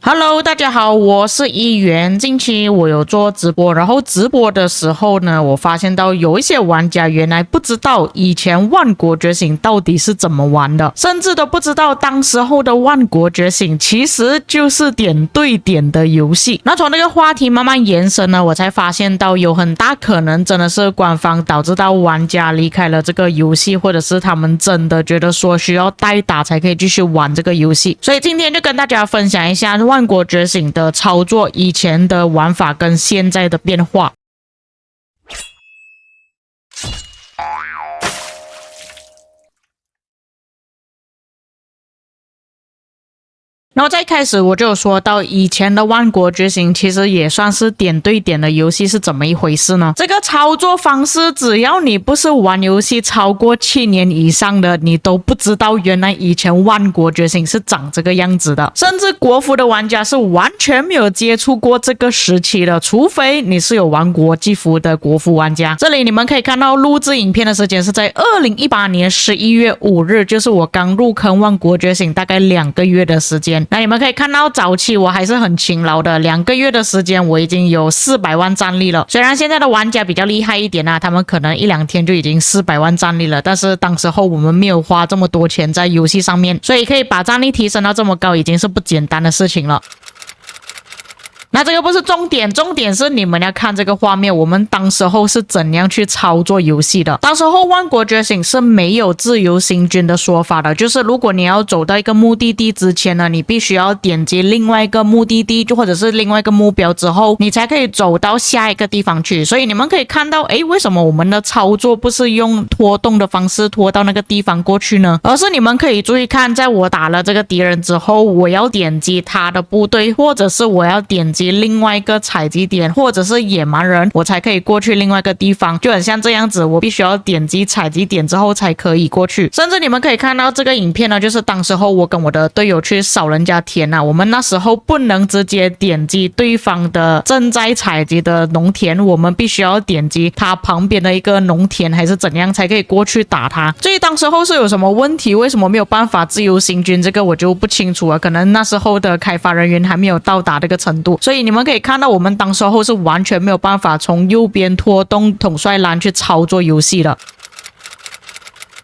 Hello，大家好，我是一元。近期我有做直播，然后直播的时候呢，我发现到有一些玩家原来不知道以前万国觉醒到底是怎么玩的，甚至都不知道当时候的万国觉醒其实就是点对点的游戏。那从那个话题慢慢延伸呢，我才发现到有很大可能真的是官方导致到玩家离开了这个游戏，或者是他们真的觉得说需要代打才可以继续玩这个游戏。所以今天就跟大家分享一下万国觉醒的操作，以前的玩法跟现在的变化。然后再开始我就有说到以前的万国觉醒其实也算是点对点的游戏是怎么一回事呢？这个操作方式只要你不是玩游戏超过7年以上的，你都不知道原来以前万国觉醒是长这个样子的，甚至国服的玩家是完全没有接触过这个时期的，除非你是有玩国际服的国服玩家。这里你们可以看到录制影片的时间是在2018年11月5日，就是我刚入坑万国觉醒大概2个月的时间。那你们可以看到早期我还是很勤劳的，2个月的时间我已经有400万战力了。虽然现在的玩家比较厉害一点啊，他们可能1-2天就已经400万战力了，但是当时候我们没有花这么多钱在游戏上面，所以可以把战力提升到这么高已经是不简单的事情了。那这个不是重点，重点是你们要看这个画面，我们当时候是怎样去操作游戏的。当时候万国觉醒是没有自由行军的说法的，就是如果你要走到一个目的地之前呢，你必须要点击另外一个目的地或者是另外一个目标之后，你才可以走到下一个地方去。所以你们可以看到，为什么我们的操作不是用拖动的方式拖到那个地方过去呢？而是你们可以注意看，在我打了这个敌人之后，我要点击他的部队，或者是我要点击另外一个采集点，或者是野蛮人，我才可以过去另外一个地方，就很像这样子，我必须要点击采集点之后才可以过去。甚至你们可以看到这个影片呢，就是当时候我跟我的队友去扫人家田啊，我们那时候不能直接点击对方的正在采集的农田，我们必须要点击他旁边的一个农田还是怎样才可以过去打他。所以当时候是有什么问题，为什么没有办法自由行军，这个我就不清楚了，可能那时候的开发人员还没有到达这个程度。所以你们可以看到我们当时候是完全没有办法从右边拖动统帅栏去操作游戏的。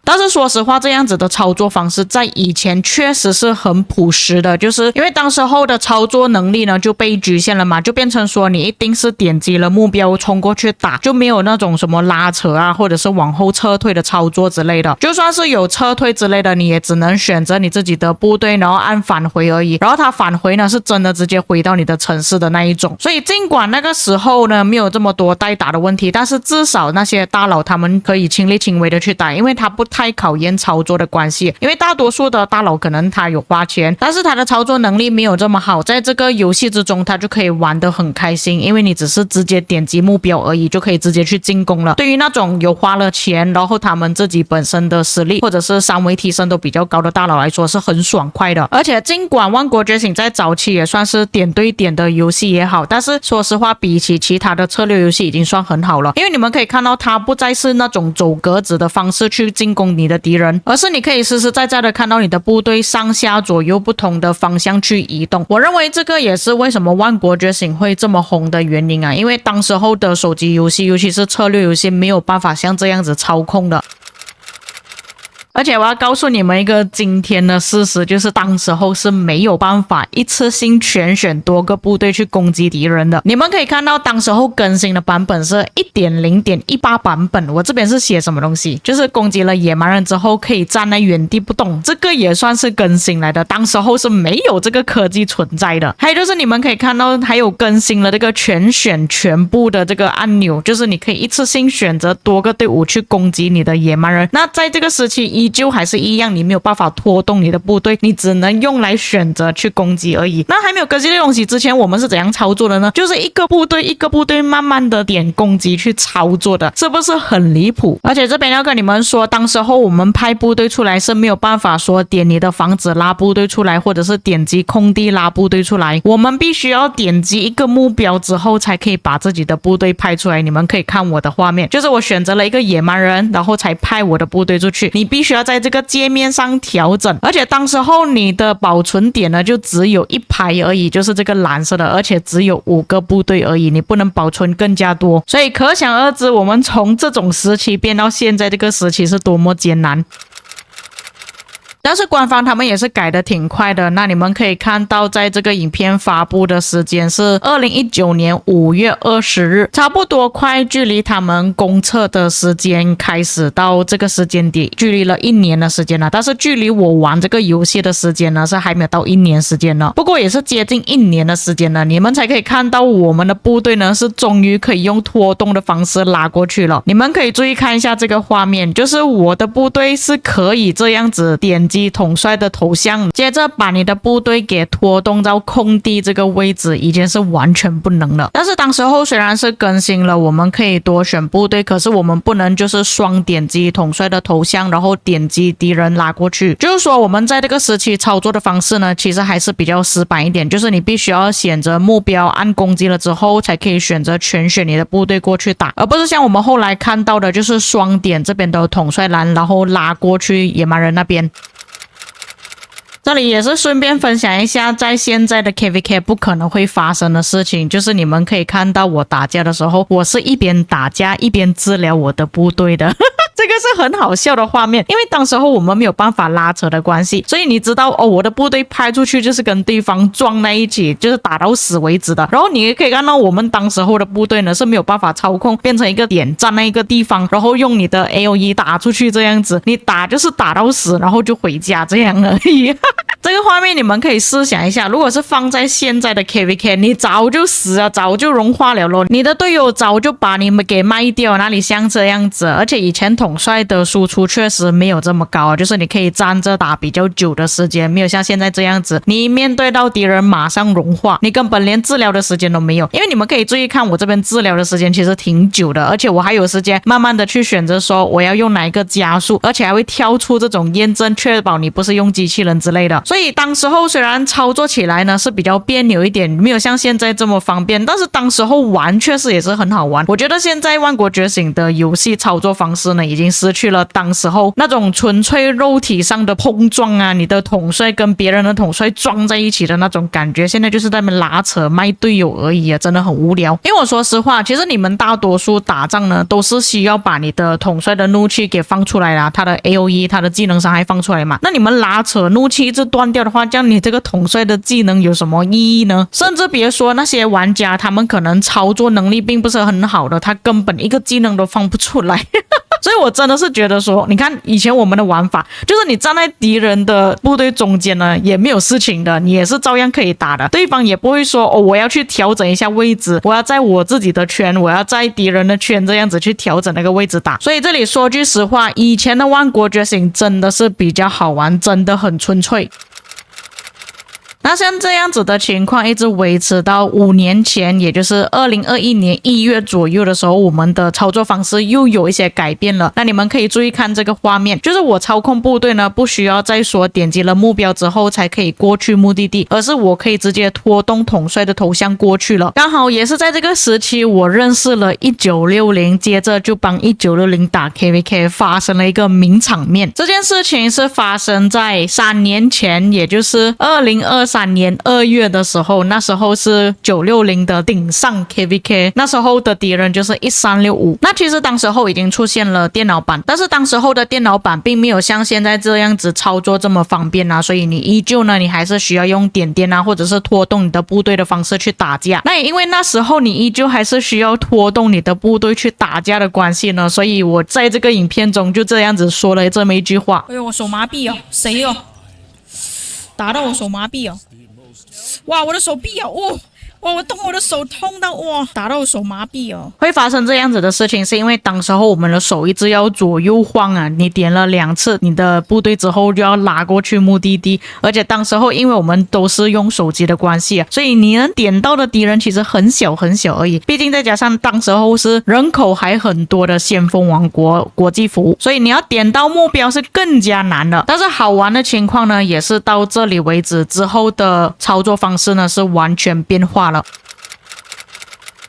但是说实话，这样子的操作方式在以前确实是很朴实的，就是因为当时候的操作能力呢就被局限了嘛，就变成说你一定是点击了目标冲过去打，就没有那种什么拉扯啊或者是往后撤退的操作之类的。就算是有撤退之类的，你也只能选择你自己的部队然后按返回而已，然后它返回呢是真的直接回到你的城市的那一种。所以尽管那个时候呢没有这么多代打的问题，但是至少那些大佬他们可以亲力亲为的去打，因为他不太考验操作的关系，因为大多数的大佬可能他有花钱，但是他的操作能力没有这么好，在这个游戏之中他就可以玩得很开心，因为你只是直接点击目标而已就可以直接去进攻了。对于那种有花了钱然后他们自己本身的实力或者是3维提升都比较高的大佬来说是很爽快的。而且尽管万国觉醒在早期也算是点对点的游戏也好，但是说实话比起其他的策略游戏已经算很好了，因为你们可以看到它不再是那种走格子的方式去进攻你的敌人，而是你可以实实在在的看到你的部队上下左右不同的方向去移动。我认为这个也是为什么万国觉醒会这么红的原因啊，因为当时候的手机游戏尤其是策略游戏没有办法像这样子操控的。而且我要告诉你们一个今天的事实，就是当时候是没有办法一次性全选多个部队去攻击敌人的。你们可以看到当时候更新的版本是 1.0.18 版本，我这边是写什么东西，就是攻击了野蛮人之后可以站在原地不动，这个也算是更新来的，当时候是没有这个科技存在的。还有就是你们可以看到还有更新了这个全选全部的这个按钮，就是你可以一次性选择多个队伍去攻击你的野蛮人。那在这个时期依旧还是一样，你没有办法拖动你的部队，你只能用来选择去攻击而已。那还没有更新的东西之前，我们是怎样操作的呢？就是一个部队一个部队慢慢的点攻击去操作的，是不是很离谱？而且这边要跟你们说，当时候我们派部队出来是没有办法说点你的房子拉部队出来，或者是点击空地拉部队出来，我们必须要点击一个目标之后才可以把自己的部队派出来。你们可以看我的画面，就是我选择了一个野蛮人，然后才派我的部队出去。你必须要在这个界面上调整，而且当时候你的保存点呢就只有一排而已，就是这个蓝色的，而且只有5个部队而已，你不能保存更加多，所以可想而知我们从这种时期变到现在这个时期是多么艰难。但是官方他们也是改得挺快的，那你们可以看到在这个影片发布的时间是2019年5月20日，差不多快距离他们公测的时间开始到这个时间点距离了1年的时间了，但是距离我玩这个游戏的时间呢是还没有到1年时间呢，不过也是接近1年的时间了，你们才可以看到我们的部队呢是终于可以用拖动的方式拉过去了。你们可以注意看一下这个画面，就是我的部队是可以这样子点击统帅的头像，接着把你的部队给拖动到空地这个位置，以前是完全不能的。但是当时候虽然是更新了，我们可以多选部队，可是我们不能就是双点击统帅的头像，然后点击敌人拉过去。就是说我们在这个时期操作的方式呢，其实还是比较死板一点，就是你必须要选择目标按攻击了之后，才可以选择全选你的部队过去打，而不是像我们后来看到的，就是双点这边的统帅栏，然后拉过去野蛮人那边。这里也是顺便分享一下，在现在的 KVK 不可能会发生的事情，就是你们可以看到我打架的时候，我是一边打架一边治疗我的部队的。这个是很好笑的画面，因为当时候我们没有办法拉扯的关系，所以你知道哦，我的部队派出去就是跟对方撞在一起，就是打到死为止的。然后你也可以看到我们当时候的部队呢是没有办法操控变成一个点站在一个地方，然后用你的 AOE 打出去这样子，你打就是打到死，然后就回家这样而已。这个画面你们可以试想一下，如果是放在现在的 KVK， 你早就死了，早就融化了咯，你的队友早就把你们给卖掉，哪里像这样子？而且以前统帅的输出确实没有这么高啊，就是你可以站着打比较久的时间，没有像现在这样子，你面对到敌人马上融化，你根本连治疗的时间都没有。因为你们可以注意看我这边治疗的时间其实挺久的，而且我还有时间慢慢的去选择说我要用哪一个加速，而且还会跳出这种验证，确保你不是用机器人之类的。所以当时候虽然操作起来呢是比较别扭一点，没有像现在这么方便，但是当时候玩确实也是很好玩。我觉得现在万国觉醒的游戏操作方式呢已经失去了当时候那种纯粹肉体上的碰撞啊，你的统帅跟别人的统帅撞在一起的那种感觉，现在就是在那边拉扯卖队友而已啊，真的很无聊。因为我说实话，其实你们大多数打仗呢都是需要把你的统帅的怒气给放出来啦，他的 AOE 他的技能伤害放出来嘛，那你们拉扯怒气一直断掉的话，这样你这个统帅的技能有什么意义呢？甚至别说那些玩家，他们可能操作能力并不是很好的，他根本一个技能都放不出来。所以我真的是觉得说，你看以前我们的玩法，就是你站在敌人的部队中间呢，也没有事情的，你也是照样可以打的，对方也不会说哦，我要去调整一下位置，我要在我自己的圈，我要在敌人的圈这样子去调整那个位置打。所以这里说句实话，以前的万国觉醒真的是比较好玩，真的很纯粹。那像这样子的情况一直维持到5年前，也就是2021年1月左右的时候，我们的操作方式又有一些改变了。那你们可以注意看这个画面，就是我操控部队呢，不需要再说点击了目标之后才可以过去目的地，而是我可以直接拖动统帅的头像过去了。刚好也是在这个时期，我认识了1960，接着就帮1960打 KVK 发生了一个名场面。这件事情是发生在3年前，也就是2023年2月的时候，那时候是960的顶上 KVK， 那时候的敌人就是1365。那其实当时候已经出现了电脑版，但是当时候的电脑版并没有像现在这样子操作这么方便啊，所以你依旧呢，你还是需要用点点啊，或者是拖动你的部队的方式去打架。那也因为那时候你依旧还是需要拖动你的部队去打架的关系呢，所以我在这个影片中就这样子说了这么一句话。哎呦，我手麻痹哦，谁哦？打到我手麻痹哦！哇，我的手臂啊，哇，我动我的手痛到哇，打到我手麻痹哦。会发生这样子的事情，是因为当时候我们的手一直要左右晃啊，你点了2次你的部队之后就要拉过去目的地，而且当时候因为我们都是用手机的关系啊，所以你能点到的敌人其实很小很小而已，毕竟再加上当时候是人口还很多的先锋王国国际服，所以你要点到目标是更加难的。但是好玩的情况呢，也是到这里为止，之后的操作方式呢是完全变化了。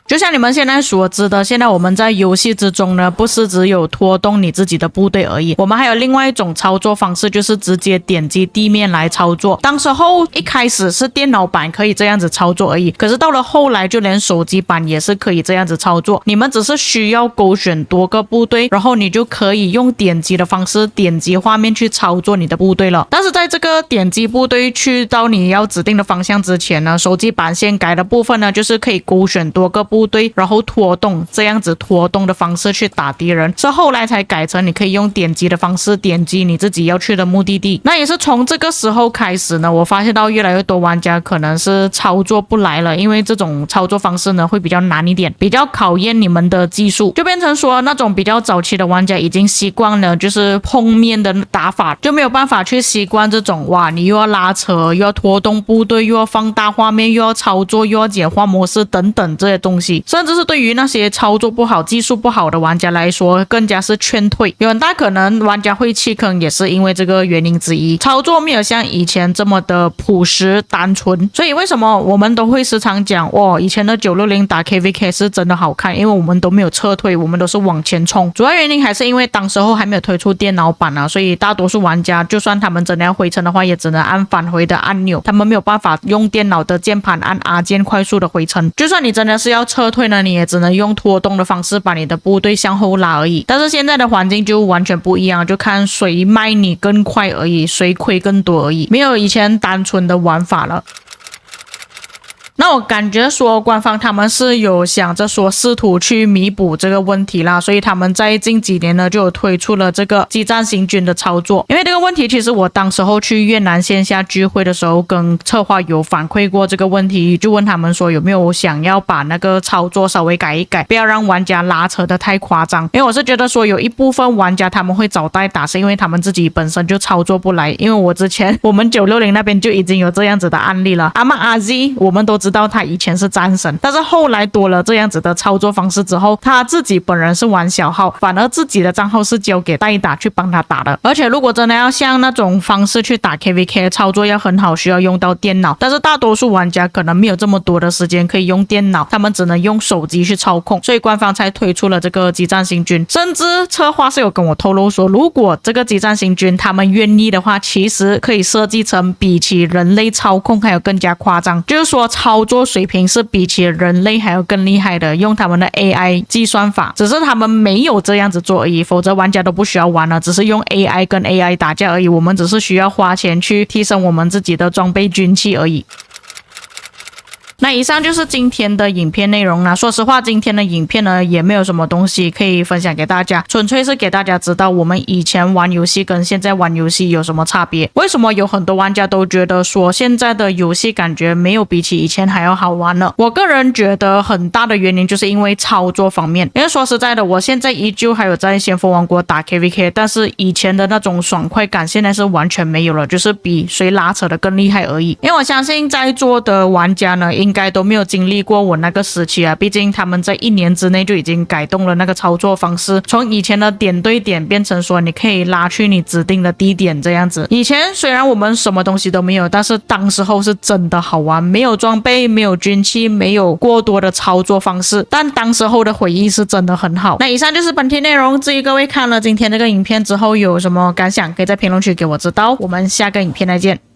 就像你们现在所知的，现在我们在游戏之中呢，不是只有拖动你自己的部队而已，我们还有另外一种操作方式，就是直接点击地面来操作。当时候一开始是电脑版可以这样子操作而已，可是到了后来就连手机版也是可以这样子操作。你们只是需要勾选多个部队，然后你就可以用点击的方式点击画面去操作你的部队了。但是在这个点击部队去到你要指定的方向之前呢，手机版先改的部分呢，就是可以勾选多个部队，然后拖动，这样子拖动的方式去打敌人，是后来才改成你可以用点击的方式点击你自己要去的目的地。那也是从这个时候开始呢，我发现到越来越多玩家可能是操作不来了，因为这种操作方式呢会比较难一点，比较考验你们的技术，就变成说那种比较早期的玩家已经习惯了就是碰面的打法，就没有办法去习惯这种哇，你又要拉扯，又要拖动部队，又要放大画面，又要操作，又要简化模式等等这些东西，甚至是对于那些操作不好、技术不好的玩家来说，更加是劝退。有很大可能玩家会弃坑，也是因为这个原因之一。操作没有像以前这么的朴实单纯，所以为什么我们都会时常讲哇，以前的960打 KVK 是真的好看，因为我们都没有撤退，我们都是往前冲。主要原因还是因为当时候还没有推出电脑版啊，所以大多数玩家就算他们真的要回城的话，也只能按返回的按钮，他们没有办法用电脑的键盘按 R 键快速的回城。就算你真的是要撤退呢，你也只能用拖动的方式把你的部队向后拉而已。但是现在的环境就完全不一样，就看谁卖你更快而已，谁亏更多而已，没有以前单纯的玩法了。那我感觉说官方他们是有想着说试图去弥补这个问题啦，所以他们在近几年呢就有推出了这个激战行军的操作。因为这个问题其实我当时候去越南线下聚会的时候跟策划有反馈过这个问题，就问他们说有没有想要把那个操作稍微改一改，不要让玩家拉扯的太夸张。因为我是觉得说有一部分玩家他们会找代打是因为他们自己本身就操作不来，因为我之前我们960那边就已经有这样子的案例了。阿玛阿 Z 我们都知道他以前是战神，但是后来多了这样子的操作方式之后，他自己本人是玩小号，反而自己的账号是交给代打去帮他打的。而且如果真的要像那种方式去打 KVK， 操作要很好，需要用到电脑，但是大多数玩家可能没有这么多的时间可以用电脑，他们只能用手机去操控，所以官方才推出了这个激战行军。甚至策划是有跟我透露说，如果这个激战行军他们愿意的话，其实可以设计成比起人类操控还有更加夸张，就是说操作水平是比起人类还要更厉害的，用他们的 AI 计算法，只是他们没有这样子做而已，否则玩家都不需要玩了，只是用 AI 跟 AI 打架而已，我们只是需要花钱去提升我们自己的装备军器而已。那以上就是今天的影片内容啦。说实话，今天的影片呢也没有什么东西可以分享给大家，纯粹是给大家知道我们以前玩游戏跟现在玩游戏有什么差别。为什么有很多玩家都觉得说现在的游戏感觉没有比起以前还要好玩呢？我个人觉得很大的原因就是因为操作方面。因为说实在的，我现在依旧还有在先锋王国打 KVK， 但是以前的那种爽快感现在是完全没有了，就是比谁拉扯的更厉害而已。因为我相信在座的玩家呢应该都没有经历过我那个时期啊，毕竟他们在1年之内就已经改动了那个操作方式，从以前的点对点变成说你可以拉去你指定的地点这样子。以前虽然我们什么东西都没有，但是当时候是真的好玩，没有装备，没有军器，没有过多的操作方式，但当时候的回忆是真的很好。那以上就是本期内容，至于各位看了今天这个影片之后有什么感想，可以在评论区给我知道。我们下个影片再见。